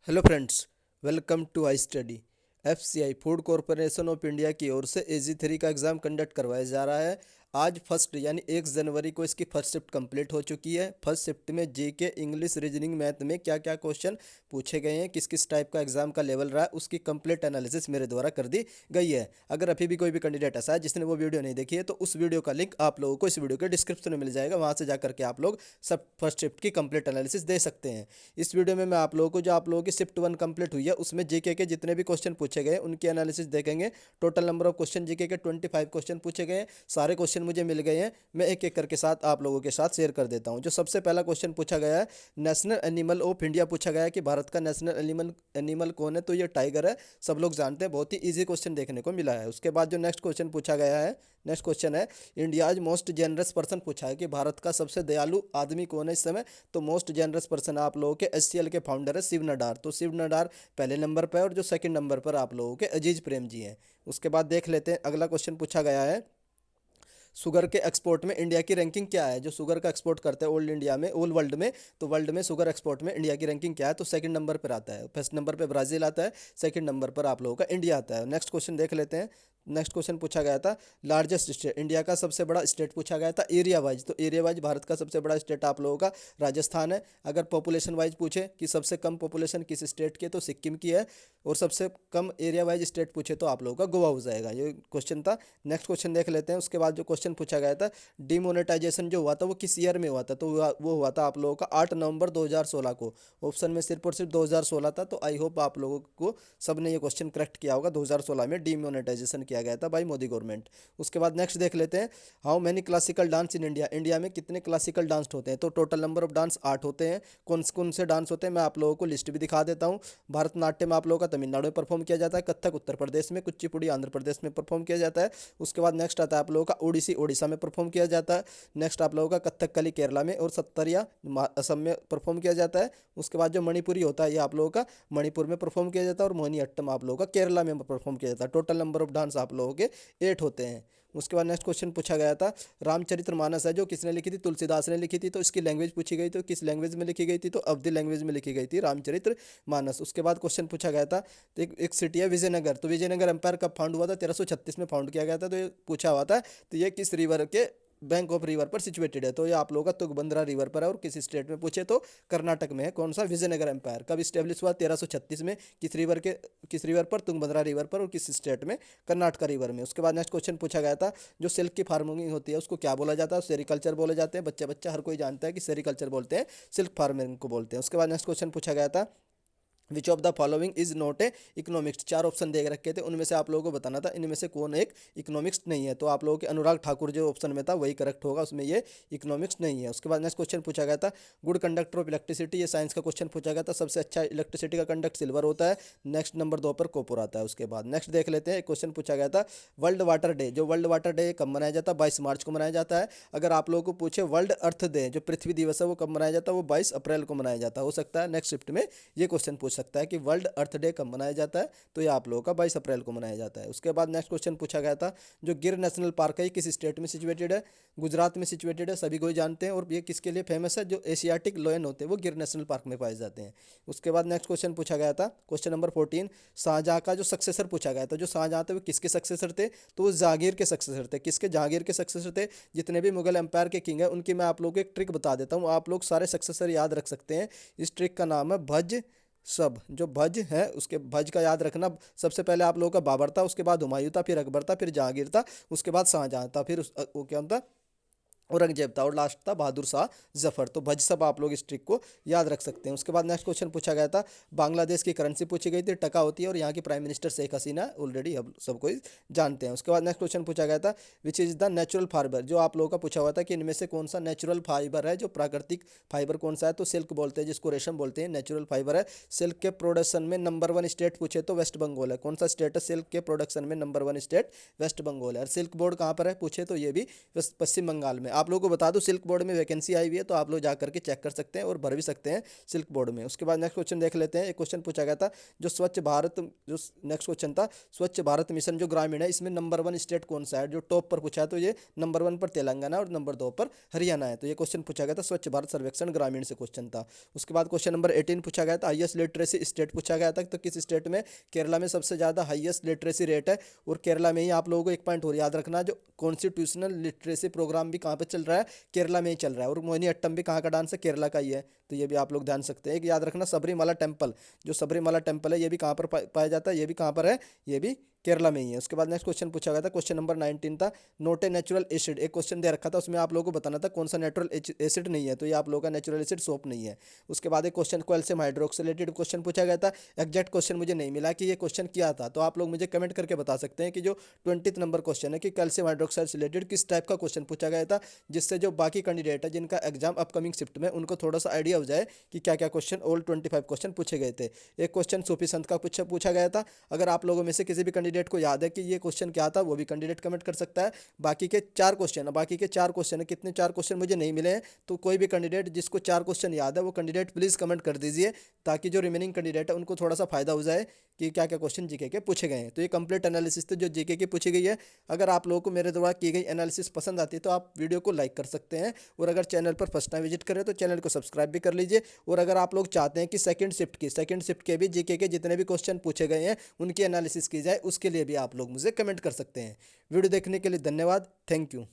Hello friends, welcome to I study. FCI food corporation of India की ओर से AG3 का एग्ज़ाम कंडक्ट करवाया जा रहा है। आज फर्स्ट यानी 1 जनवरी को इसकी फर्स्ट शिफ्ट कंप्लीट हो चुकी है। फर्स्ट शिफ्ट में जीके, इंग्लिश, रीजनिंग, मैथ में क्या क्या क्वेश्चन पूछे गए हैं, किस किस टाइप का एग्जाम का लेवल रहा है, उसकी कंप्लीट एनालिसिस मेरे द्वारा कर दी गई है। अगर अभी भी कोई भी कैंडिडेट ऐसा है जिसने वो वीडियो नहीं देखी है तो उस वीडियो का लिंक आप लोगों को इस वीडियो के डिस्क्रिप्शन में मिल जाएगा, वहाँ से जाकर के आप लोग सब फर्स्ट शिफ्ट की कंप्लीट एनालिसिस दे सकते हैं। इस वीडियो में मैं आप लोगों को जो आप लोगों की शिफ्ट 1 कंप्लीट हुई है उसमें जीके के जितने भी क्वेश्चन पूछे गए उनकी एनालिसिस देखेंगे। Total number of question GK के 25 क्वेश्चन पूछे गए हैं। सारे क्वेश्चन मुझे मिल गए हैं, मैं एक एक करके साथ आप लोगों के साथ शेयर कर देता हूं। जो सबसे पहला क्वेश्चन पूछा गया है, नेशनल एनिमल ऑफ इंडिया पूछा गया है कि भारत का नेशनल एनिमल एनिमल कौन है, तो ये टाइगर है। सब लोग जानते हैं, बहुत ही ईजी क्वेश्चन देखने को मिला है। उसके बाद जो नेक्स्ट क्वेश्चन पूछा गया है, नेक्स्ट क्वेश्चन है इंडियाज मोस्ट जेनरस पर्सन पूछा है कि भारत का सबसे दयालु आदमी कौन है इस समय। तो मोस्ट जेनरस पर्सन आप लोगों के HCL के फाउंडर है शिव नडार। तो शिव नडार पहले नंबर पर है और जो सेकंड नंबर पर आप लोगों के अजीज प्रेम जी हैं। उसके बाद देख लेते हैं अगला क्वेश्चन पूछा गया है, शुगर के एक्सपोर्ट में इंडिया की रैंकिंग क्या है। जो शुगर का एक्सपोर्ट करते हैं ओल्ड इंडिया में, ओल वर्ल्ड में, तो वर्ल्ड में शुगर एक्सपोर्ट में इंडिया की रैंकिंग क्या है। तो सेकंड नंबर पर आता है। फर्स्ट नंबर पर ब्राज़ील आता है, सेकंड नंबर पर आप लोगों का इंडिया आता है। नेक्स्ट क्वेश्चन देख लेते हैं। नेक्स्ट क्वेश्चन पूछा गया था, लार्जेस्ट स्टेट, इंडिया का सबसे बड़ा स्टेट पूछा गया था एरिया वाइज। तो एरिया वाइज भारत का सबसे बड़ा स्टेट आप लोगों का राजस्थान है। अगर पॉपुलेशन वाइज पूछे कि सबसे कम पॉपुलेशन किस स्टेट की है, तो सिक्किम की है। और सबसे कम एरिया वाइज स्टेट पूछे तो आप लोगों का गोवा हो जाएगा। ये क्वेश्चन था। नेक्स्ट क्वेश्चन देख लेते हैं। उसके बाद जो क्वेश्चन पूछा गया था, डिमोनेटाइजेशन जो हुआ था वो किस ईयर में हुआ था। तो वो हुआ था आप लोगों का 8 नवंबर 2016 को। ऑप्शन में सिर्फ और सिर्फ 2016 था। तो आई होप आप लोगों को सब ने ये क्वेश्चन करेक्ट किया होगा। 2016 में डिमोनेटाइजेशन किया गया था बाई मोदी गवर्नमेंट। उसके बाद नेक्स्ट देख लेते हैं, how many classical dance in India. India में कितने क्लासिकल डांस होते हैं। तो टोटल नंबर ऑफ डांस 8 होते हैं। कौन कौन से डांस होते हैं मैं आप लोगों को लिस्ट भी दिखा देता हूँ। भरतनाट्यम आप लोगों का तमिलनाडु में परफॉर्म किया जाता है, कथक उत्तर प्रदेश में, कुचिपुड़ी आंध्र प्रदेश में परफॉर्म किया जाता है। उसके बाद नेक्स्ट आता है आप लोगों का ओडिसी ओडिशा में परफॉर्म किया जाता है। नेक्स्ट आप लोगों का कथकली केरला में और सत्तरिया असम में परफॉर्म किया जाता है। उसके बाद जो मणिपुरी होता है ये आप लोगों का मणिपुर में परफॉर्म किया जाता है और मोहिनीअट्टम आप लोगों का केरला में परफॉर्म किया जाता है। टोटल नंबर ऑफ डांस आप लोगों के 8 होते हैं। उसके बाद नेक्स्ट क्वेश्चन पूछा गया था, रामचरितमानस है जो किसने लिखी थी, तुलसीदास ने लिखी थी। तो इसकी लैंग्वेज पूछी गई, तो किस लैंग्वेज में लिखी गई थी, तो अवधी लैंग्वेज में लिखी गई थी रामचरितमानस। उसके बाद क्वेश्चन पूछा गया था, तो एक सिटी है विजयनगर। तो विजयनगर एम्पायर कब फाउंड हुआ था, 1336 में फाउंड किया गया था। तो ये पूछा हुआ था, तो ये किस रिवर के बैंक ऑफ रिवर पर सिचुएटेड है। तो ये आप लोगों का तुंगभद्रा रिवर पर है। और किस स्टेट में पूछे तो कर्नाटक में है। कौन सा, विजयनगर एम्पायर कब स्टेब्लिश हुआ, 1336 में। किस रिवर पर, तुंगभद्रा रिवर पर। और किस स्टेट में, कर्नाटक रिवर में। उसके बाद नेक्स्ट क्वेश्चन पूछा गया था, जो सिल्क की फार्मिंग होती है उसको क्या बोला जाता है। सेरिकल्चर बोले जाते हैं। बच्चा बच्चा हर कोई जानता है कि सेरिकल्चर बोलते हैं, सिल्क फार्मिंग को बोलते हैं। उसके बाद नेक्स्ट क्वेश्चन पूछा गया था, which of the following is not a economics. 4 option दे रखे थे, उनमें से आप लोगों को बताना था इनमें से कौन एक इकोनॉमिक्स नहीं है। तो आप लोगों के अनुराग ठाकुर जो ऑप्शन में था वही करेक्ट होगा, उसमें ये इकोनॉमिक्स नहीं है। उसके बाद नेक्स्ट क्वेश्चन पूछा गया था, गुड कंडक्टर ऑफ इलेक्ट्रिसिटी, ये साइंस का क्वेश्चन पूछा गया था। सबसे अच्छा इलेक्ट्रिसिटी का कंडक्ट सिल्वर होता है। नेक्स्ट नंबर 2 पर कॉपर आता है। उसके बाद नेक्स्ट देख लेते हैं, एक क्वेश्चन पूछा गया था, वर्ल्ड वाटर डे, जो वर्ल्ड वाटर डे कब मनाया जाता है, 22 मार्च को मनाया जाता है। अगर आप लोगों को पूछे वर्ल्ड अर्थ डे, जो पृथ्वी दिवस है, वो कब मनाया जाता है, वो 22 अप्रैल को मनाया जाता है। हो सकता है नेक्स्ट शिफ्ट में ये क्वेश्चन पूछ सकता है कि वर्ल्ड अर्थ डे कब मनाया जाता है। तो ये आप लोगों का 22 अप्रैल को मनाया जाता है। उसके बाद नेक्स्ट क्वेश्चन पूछा गया था, जो गिर नेशनल पार्क है ये किस स्टेट में सिचुएटेड है। गुजरात में सिचुएटेड है, सभी को जानते हैं। और ये किसके लिए फेमस है, जो एशियाटिक लोयन होते हैं वो गिर नेशनल पार्क में पाए जाते हैं। उसके बाद नेक्स्ट क्वेश्चन पूछा गया था, क्वेश्चन नंबर 14, शाहजहाँ का जो सक्सेसर पूछा गया था। जो शाहजहाँ थे वो किसके सक्सेसर थे, तो वो जहांगीर के सक्सेसर थे। किसके, जहांगीर के सक्सेसर थे। जितने भी मुगल एम्पायर के किंग है उनकी मैं आप लोगों को एक ट्रिक बता देता हूँ, आप लोग सारे सक्सेसर याद रख सकते हैं। इस ट्रिक का नाम है भज सब। जो भज है उसके भज का याद रखना। सबसे पहले आप लोगों का बाबर था, उसके बाद हुमायूं था, फिर अकबर था, फिर जहांगीर था, उसके बाद शाहजहां था, फिर वो क्या था, औरंगजेब था, और लास्ट था बहादुर शाह जफर। तो भज सब आप लोग इस ट्रिक को याद रख सकते हैं। उसके बाद नेक्स्ट क्वेश्चन पूछा गया था, बांग्लादेश की करेंसी पूछी गई थी, टका होती है। और यहाँ की prime minister Sheikh Hasina already हम सबको जानते हैं। उसके बाद नेक्स्ट क्वेश्चन पूछा गया था, which is the natural fibre, जो आप लोगों का पूछा हुआ था कि इनमें से कौन सा नेचुरल फाइबर है, जो प्राकृतिक फाइबर कौन सा है। तो सिल्क बोलते हैं, जिसको रेशम बोलते हैं, नेचुरल फाइबर है। सिल्क के प्रोडक्शन में नंबर 1 स्टेट पूछे तो वेस्ट बंगाल है। कौन सा स्टेट है सिल्क के प्रोडक्शन में नंबर 1 स्टेट, वेस्ट बंगाल है। और सिल्क बोर्ड कहाँ पर है पूछे तो ये भी पश्चिम बंगाल में। आप लोगों को बता दूं सिल्क बोर्ड में वैकेंसी आई हुई है, तो आप लोग जा करके चेक कर सकते हैं और भर भी सकते हैं सिल्क बोर्ड में। उसके बाद नेक्स्ट क्वेश्चन देख लेते हैं। एक क्वेश्चन पूछा गया था जो स्वच्छ भारत, जो नेक्स्ट क्वेश्चन था स्वच्छ भारत मिशन जो ग्रामीण है, इसमें नंबर 1 स्टेट कौन सा है? जो टॉप पर पूछा है तो ये नंबर 1 पर तेलंगाना और नंबर 2 पर हरियाणा है। तो ये क्वेश्चन पूछा गया था, स्वच्छ भारत सर्वेक्षण ग्रामीण से क्वेश्चन था। उसके बाद क्वेश्चन नंबर 18 पूछा गया था, हाईएस्ट लिटरेसी स्टेट पूछा गया था, तो किस स्टेट में? केरला में सबसे ज़्यादा हाईएस्ट लिटरेसी रेट है, और केरला में ही आप लोगों को एक पॉइंट और याद रखना, जो कॉन्स्टिट्यूशनल लिटरेसी प्रोग्राम भी कहाँ पे चल रहा है? केरला में ही चल रहा है। और मोहिनीअट्टम भी कहाँ का डांस है? केरला का ही है। तो ये भी आप लोग ध्यान सकते हैं। एक याद रखना, सबरीमाला टेम्पल, जो सबरीमाला टेम्पल है ये भी कहाँ पर पाया जाता है? ये भी कहाँ पर है? ये भी केरला में ही है। उसके बाद नेक्स्ट क्वेश्चन पूछा गया था, क्वेश्चन नंबर 19 था, नोट ए नेचुरल एसिड। एक क्वेश्चन दे रखा था, उसमें आप लोगों को बताना था कौन सा नेचुरल एसिड नहीं है, तो ये आप लोगों का नेचुरल एसिड सोप नहीं है। उसके बाद एक क्वेश्चन कैल्शियम हाइड्रोक्सिलेटेड क्वेश्चन पूछा गया था। एग्जैक्ट क्वेश्चन मुझे नहीं मिला कि ये क्वेश्चन क्या था, तो आप लोग मुझे कमेंट करके बता सकते हैं कि जो 20 नंबर क्वेश्चन है कि कैल्शियम हाइड्रोक्साइड रिलेटेड किस टाइप का क्वेश्चन पूछा गया था, जिससे जो बाकी कैंडिडेट है जिनका एग्जाम अपकमिंग शिफ्ट में, उनको थोड़ा सा आइडिया हो जाए कि क्या क्या क्वेश्चन ऑल 25 क्वेश्चन पूछे गए थे। एक क्वेश्चन सूफी संत का पूछा गया था। अगर आप लोगों में से किसी भी कैंडिडेट को याद है कि ये क्वेश्चन क्या था, वो भी कैंडिडेट कमेंट कर सकता है। बाकी के 4 क्वेश्चन है, कितने 4 क्वेश्चन मुझे नहीं मिले हैं, तो कोई भी कैंडिडेट जिसको 4 क्वेश्चन याद है वो कैंडिडेट प्लीज़ कमेंट कर दीजिए, ताकि जो रिमेनिंग कैंडिडेट है उनको थोड़ा सा फायदा हो जाए कि क्या क्या क्वेश्चन जीके के पूछे गए हैं। तो ये कंप्लीट एनालिसिस थी जो जीके की पूछी गई है। अगर आप लोगों को मेरे द्वारा की गई एनालिसिस पसंद आती है तो आप वीडियो को लाइक कर सकते हैं, और अगर चैनल पर फर्स्ट टाइम विजिट करें तो चैनल को सब्सक्राइब भी कर लीजिए। और अगर आप लोग चाहते हैं कि सेकंड शिफ्ट के भी जीके के जितने भी क्वेश्चन पूछे गए हैं उनकी एनालिसिस की जाए, उसके लिए भी आप लोग मुझे कमेंट कर सकते हैं। वीडियो देखने के लिए धन्यवाद। Thank you.